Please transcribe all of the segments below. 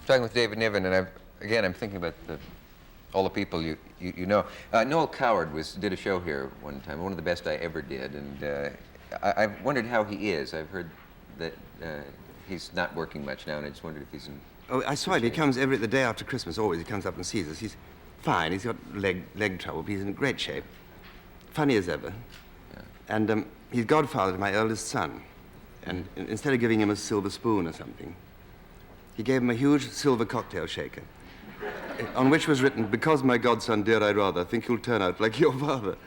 Talking with David Niven, and I'm thinking about all the people you know. Noel Coward did a show here one time, one of the best I ever did, and I've wondered how he is. I've heard that he's not working much now, and I just wondered if he's in... Oh, I saw it. He comes the day after Christmas, always. He comes up and sees us. He's fine. He's got leg trouble, but he's in great shape. Funny as ever. Yeah. And he's godfather to my eldest son. And instead of giving him a silver spoon or something, he gave him a huge silver cocktail shaker, on which was written, "Because my godson, dear, I rather think you'll turn out like your father."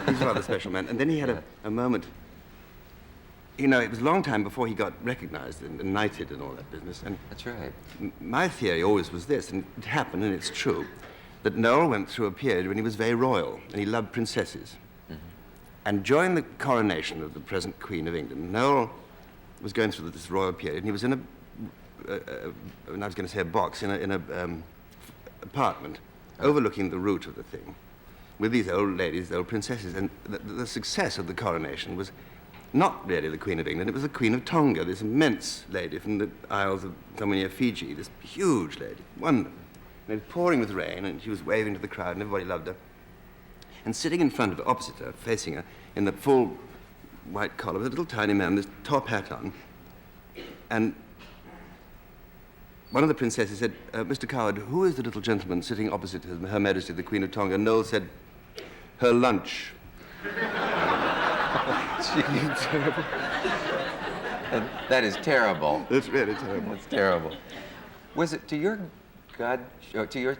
He's a rather special man. And then he had a moment. You know, it was a long time before he got recognized and knighted and all that business. And that's right. My theory always was this, and it happened, and it's true, that Noel went through a period when he was very royal, and he loved princesses. And during the coronation of the present Queen of England, Noel was going through this royal period, and he was in and I was going to say a box, in an apartment overlooking the route of the thing, with these old ladies, old princesses. And the success of the coronation was not really the Queen of England, it was the Queen of Tonga, this immense lady from the Isles of somewhere near Fiji, this huge lady, wonderful. And it was pouring with rain, and she was waving to the crowd, and everybody loved her. And sitting in front of her, opposite her, facing her, in the full white collar, was a little tiny man, with this top hat on. And one of the princesses said, "Mr. Coward, who is the little gentleman sitting opposite Her Majesty, the Queen of Tonga?" And Noel said, "Her lunch." That is terrible. That's really terrible. That's terrible. Was it to your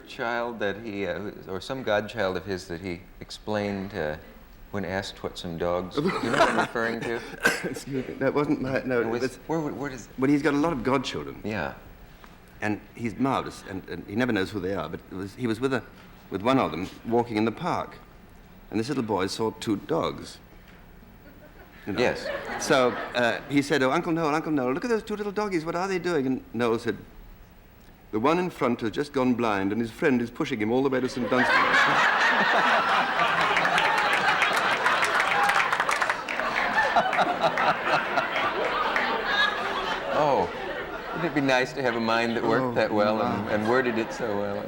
child that he, or some godchild of his, that he explained when asked what some dogs? Do you know what I'm referring to? Excuse me. That wasn't my. No. Where does? Well, he's got a lot of godchildren. Yeah. And he's marvelous, and he never knows who they are. But he was with one of them walking in the park, and this little boy saw two dogs. You know. Yes. So he said, "Oh, Uncle Noel, look at those two little doggies. What are they doing?" And Noel said, "The one in front has just gone blind, and his friend is pushing him all the way to St. Dunstan." Oh, wouldn't it be nice to have a mind that worked that well and worded it so well?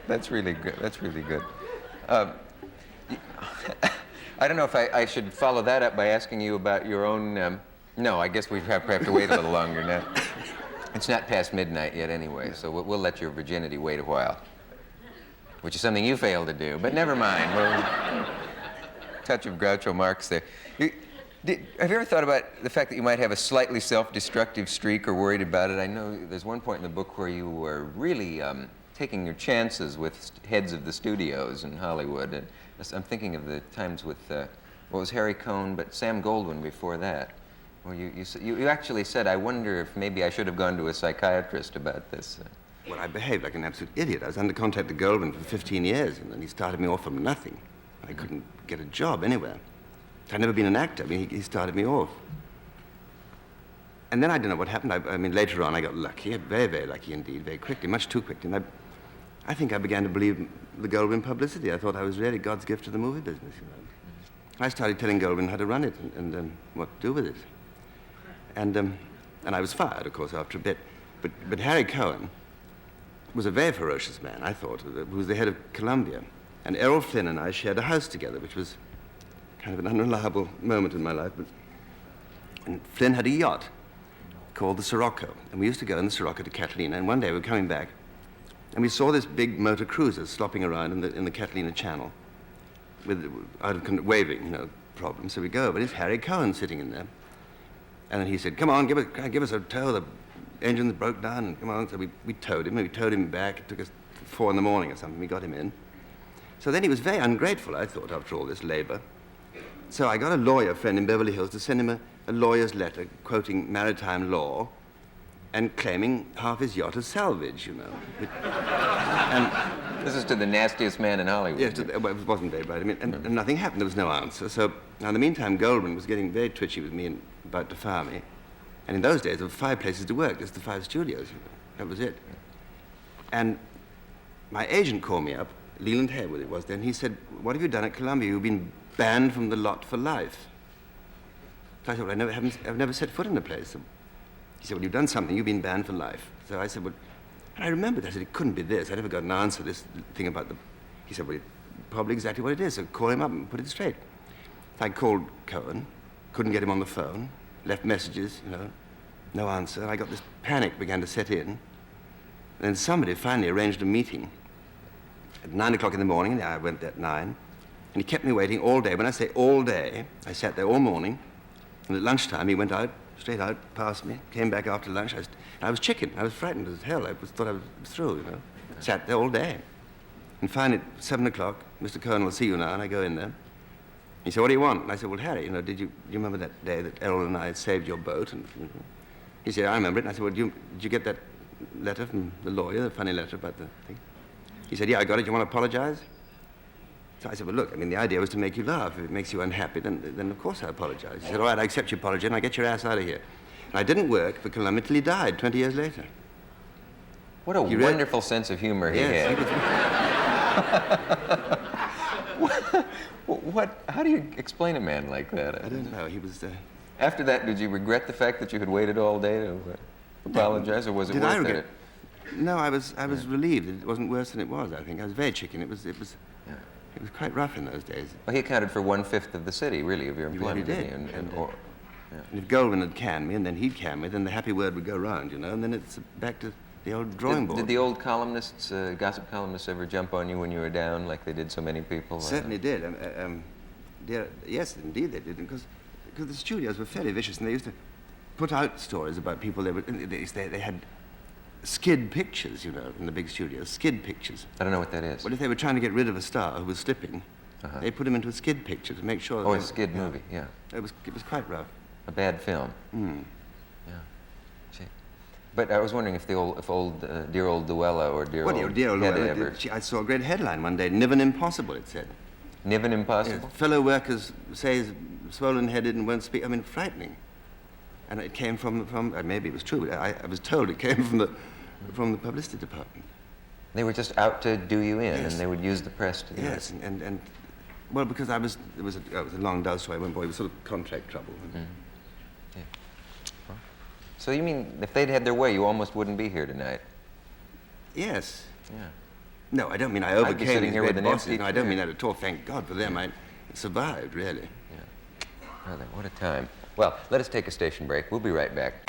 That's really good. That's really good. I don't know if I should follow that up by asking you about your own... no, I guess we have to wait a little longer now. It's not past midnight yet anyway, so we'll let your virginity wait a while, which is something you failed to do, but never mind. Touch of Groucho Marx there. Have you ever thought about the fact that you might have a slightly self-destructive streak or worried about it? I know there's one point in the book where you were really taking your chances with heads of the studios in Hollywood. And I'm thinking of the times with, what was Harry Cohn, but Sam Goldwyn before that. Well, you actually said, "I wonder if maybe I should have gone to a psychiatrist about this." Well, I behaved like an absolute idiot. I was under contract to Goldwyn for 15 years, and then he started me off from nothing. I couldn't get a job anywhere. I'd never been an actor. I mean, he started me off. And then I don't know what happened. I mean, later on, I got lucky, very, very lucky indeed, very quickly, much too quickly. And I think I began to believe the Goldwyn publicity. I thought I was really God's gift to the movie business, you know. I started telling Goldwyn how to run it and what to do with it. And I was fired, of course, after a bit. But Harry Cohen was a very ferocious man, I thought, who was the head of Columbia. And Errol Flynn and I shared a house together, which was kind of an unreliable moment in my life. And Flynn had a yacht called the Sirocco. And we used to go in the Sirocco to Catalina. And one day we were coming back, and we saw this big motor cruiser slopping around in the Catalina Channel, waving, you know, problems. So we go, but it's Harry Cohen sitting in there. And then he said, "Come on, give us a tow. The engines broke down, and come on." So we towed him, and we towed him back. It took us 4 in the morning or something. We got him in. So then he was very ungrateful, I thought, after all this labor. So I got a lawyer friend in Beverly Hills to send him a lawyer's letter quoting maritime law and claiming half his yacht as salvage, you know. And this is to the nastiest man in Hollywood. Yes, well, it wasn't very bright. I mean, and nothing happened. There was no answer. So now in the meantime, Goldwyn was getting very twitchy with me and about to fire me. And in those days, there were 5 places to work, just the 5 studios. You know. That was it. And my agent called me up, Leland Haywood it was then. He said, "What have you done at Columbia? You've been banned from the lot for life." So I said, "Well, I've never set foot in the place." So he said, "Well, you've done something. You've been banned for life." So I said, "Well, And I remembered, I said, it couldn't be this. I never got an answer, this thing about the... He said, well, probably exactly what it is, so call him up and put it straight. I called Cohen, couldn't get him on the phone, left messages, you know, no answer. And I got this panic began to set in. And then somebody finally arranged a meeting at 9 o'clock in the morning. I went there at 9. And he kept me waiting all day. When I say all day, I sat there all morning. And at lunchtime, he went out, straight out, past me, came back after lunch. I was chicken. I was frightened as hell. Thought I was through, you know. Sat there all day. And finally, at 7 o'clock, Mr. Cohen will see you now, and I go in there. He said, what do you want? And I said, well, Harry, you know, do you remember that day that Errol and I had saved your boat? And he said, I remember it. And I said, well, did you get that letter from the lawyer, the funny letter about the thing? He said, yeah, I got it. You want to apologize? So I said, well, look, I mean, the idea was to make you laugh. If it makes you unhappy, then of course I apologize. He said, all right, I accept your apology, and I get your ass out of here. And I didn't work for Columbia until he died 20 years later. What a wonderful sense of humor he had. How do you explain a man like that? I don't know. He was... After that, did you regret the fact that you had waited all day to apologize, or was it worth it? No, I was relieved that it wasn't worse than it was, I think. I was very chicken. It was quite rough in those days. Well, he accounted for 1/5 of the city, really, of your employment. He really did. And if Goldwyn had canned me, and then he'd can me, then the happy word would go round, you know, and then it's back to the old drawing board. Did the old columnists, gossip columnists, ever jump on you when you were down, like they did so many people? Certainly did. Yes, indeed they did, because the studios were fairly vicious, and they used to put out stories about people. They had skid pictures, you know, in the big studios. Skid pictures. I don't know what that is. Well, if they were trying to get rid of a star who was slipping, they put him into a skid picture to make sure. Oh, a skid movie, yeah. It was quite rough. A bad film. Yeah. See. But I was wondering if dear old Luella or dear old Luella ever... I saw a great headline one day, Niven Impossible, it said. Niven Impossible? Yeah, fellow workers say he's swollen-headed and won't speak. I mean, frightening. And it came from maybe it was true, but I was told it came from the publicity department. They were just out to do you in, yes. And they would use the press to do it. Yes, and well, because it was a long dull story. I went, boy, it was sort of contract trouble. Yeah. Well, so you mean if they'd had their way, you almost wouldn't be here tonight? Yes. Yeah. No, I don't mean I overcame sitting these here bad with an bosses. empty No, I don't chair. mean that at all. Thank God for them. I survived, really. Yeah. What a time. Well, let us take a station break. We'll be right back.